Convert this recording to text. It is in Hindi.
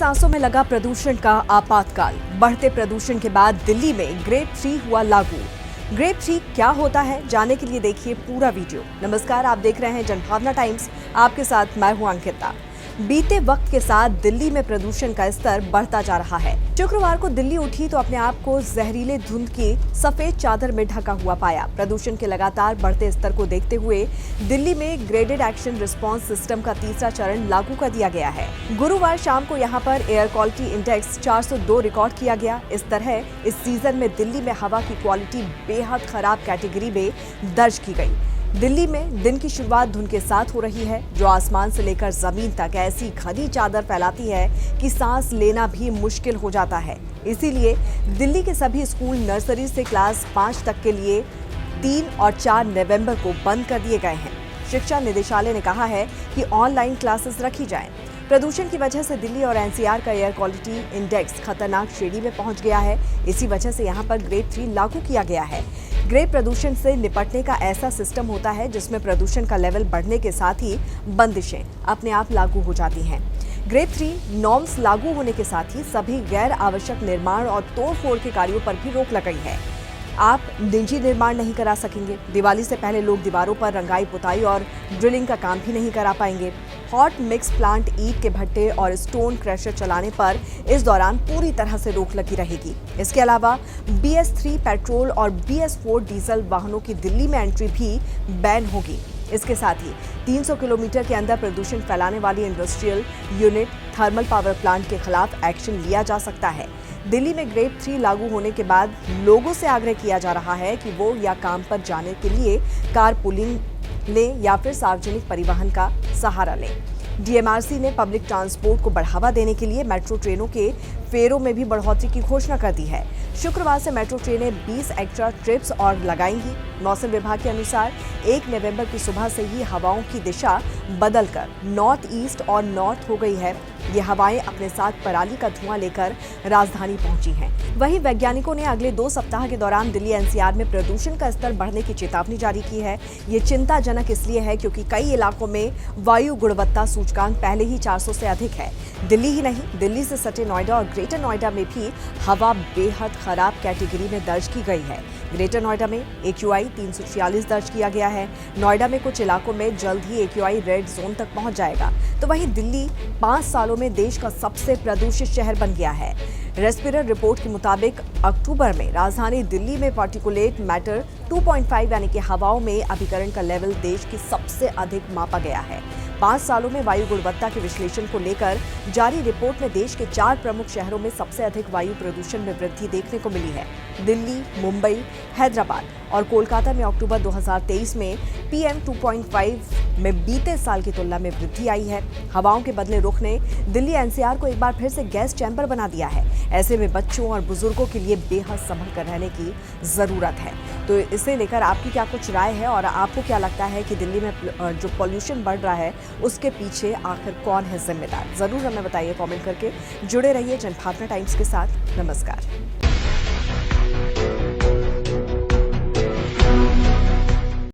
सांसों में लगा प्रदूषण का आपातकाल। बढ़ते प्रदूषण के बाद दिल्ली में ग्रेड 3 हुआ लागू। ग्रेड 3 क्या होता है, जानने के लिए देखिए पूरा वीडियो। नमस्कार, आप देख रहे हैं जनभावना टाइम्स। आपके साथ मैं हूं अंकिता। बीते वक्त के साथ दिल्ली में प्रदूषण का स्तर बढ़ता जा रहा है। शुक्रवार को दिल्ली उठी तो अपने आप को जहरीले धुंध की सफेद चादर में ढका हुआ पाया। प्रदूषण के लगातार बढ़ते स्तर को देखते हुए दिल्ली में ग्रेडेड एक्शन रिस्पांस सिस्टम का तीसरा चरण लागू कर दिया गया है। गुरुवार शाम को यहां पर एयर क्वालिटी इंडेक्स 402 रिकॉर्ड किया गया। इस तरह इस सीजन में दिल्ली में हवा की क्वालिटी बेहद खराब कैटेगरी में दर्ज की गई। दिल्ली में दिन की शुरुआत धुंध के साथ हो रही है, जो आसमान से लेकर जमीन तक ऐसी घनी चादर फैलाती है कि सांस लेना भी मुश्किल हो जाता है। इसीलिए दिल्ली के सभी स्कूल नर्सरी से क्लास 5 तक के लिए 3 और 4 नवंबर को बंद कर दिए गए हैं। शिक्षा निदेशालय ने कहा है कि ऑनलाइन क्लासेस रखी जाएं। प्रदूषण की वजह से दिल्ली और एनसीआर का एयर क्वालिटी इंडेक्स खतरनाक श्रेणी में पहुंच गया है। इसी वजह से यहां पर ग्रेड 3 लागू किया गया है। ग्रेड प्रदूषण से निपटने का ऐसा सिस्टम होता है जिसमें प्रदूषण का लेवल बढ़ने के साथ ही बंदिशें अपने आप लागू हो जाती हैं। ग्रेड 3 नॉर्म्स लागू होने के साथ ही सभी गैर आवश्यक निर्माण और तोड़फोड़ के कार्यों पर भी रोक लग गई है। आप निजी निर्माण नहीं करा सकेंगे। दिवाली से पहले लोग दीवारों पर रंगाई पुताई और ड्रिलिंग का काम भी नहीं करा पाएंगे। हॉट मिक्स प्लांट, ईंट के भट्टे और स्टोन क्रशर चलाने पर इस दौरान पूरी तरह से रोक लगी रहेगी। इसके अलावा BS3 पेट्रोल और BS4 डीजल वाहनों की दिल्ली में एंट्री भी बैन होगी। इसके साथ ही 300 किलोमीटर के अंदर प्रदूषण फैलाने वाली industrial unit, thermal power plant के खिलाफ एक्शन लिया जा सकता है। दिल्ली में ग्रेड 3 लागू होने के बाद लोगों से आग्रह किया जा रहा है कि वो या काम पर जाने के लिए कारपूलिंग लें या फिर सार्वजनिक परिवहन का सहारा लें। DMRC ने पब्लिक ट्रांसपोर्ट को बढ़ावा देने के लिए मेट्रो ट्रेनों के फेरों में भी बढ़ोतरी की घोषणा कर दी है। शुक्रवार से मेट्रो ट्रेनें 20 एक्स्ट्रा ट्रिप्स और लगाएंगी। मौसम विभाग के अनुसार 1 नवंबर की सुबह से ही हवाओं की दिशा बदलकर नॉर्थ ईस्ट और नॉर्थ हो गई है। ये हवाएं अपने साथ पराली का धुआं लेकर राजधानी पहुंची हैं। वहीं वैज्ञानिकों ने अगले 2 सप्ताह के दौरान दिल्ली NCR में प्रदूषण का स्तर बढ़ने की चेतावनी जारी की है। ये चिंताजनक इसलिए है क्योंकि कई इलाकों में वायु गुणवत्ता सूचकांक पहले ही 400 से अधिक है। दिल्ली ही नहीं, दिल्ली से सटे नोएडा और ग्रेटर नोएडा में भी हवा बेहद खराब कैटेगरी में दर्ज की गई है। ग्रेटर नोएडा में AQI 346 दर्ज किया गया है। नोएडा में कुछ इलाकों में जल्द ही AQI रेड जोन तक पहुंच जाएगा। तो वहीं दिल्ली 5 सालों में देश का सबसे प्रदूषित शहर बन गया है। रेस्पिरर रिपोर्ट के मुताबिक अक्टूबर में राजधानी दिल्ली में पार्टिकुलेट मैटर 2.5 यानी कि हवाओं में अभिकरण का लेवल देश की सबसे अधिक मापा गया है। 5 सालों में वायु गुणवत्ता के विश्लेषण को लेकर जारी रिपोर्ट में देश के 4 प्रमुख शहरों में सबसे अधिक वायु प्रदूषण में वृद्धि देखने को मिली है। दिल्ली, मुंबई, हैदराबाद और कोलकाता में अक्टूबर 2023 में PM 2.5 में बीते साल की तुलना में वृद्धि आई है। हवाओं के बदले रुख ने दिल्ली NCR को एक बार फिर से गैस चैम्बर बना दिया है। ऐसे में बच्चों और बुजुर्गों के लिए बेहद संभल कर रहने की जरूरत है। तो इसे लेकर आपकी क्या कुछ राय है और आपको क्या लगता है कि दिल्ली में जो पॉल्यूशन बढ़ रहा है उसके पीछे आखिर कौन है जिम्मेदार? जरूर हमें बताइए कमेंट करके। जुड़े रहिए जनभावना टाइम्स के साथ। नमस्कार।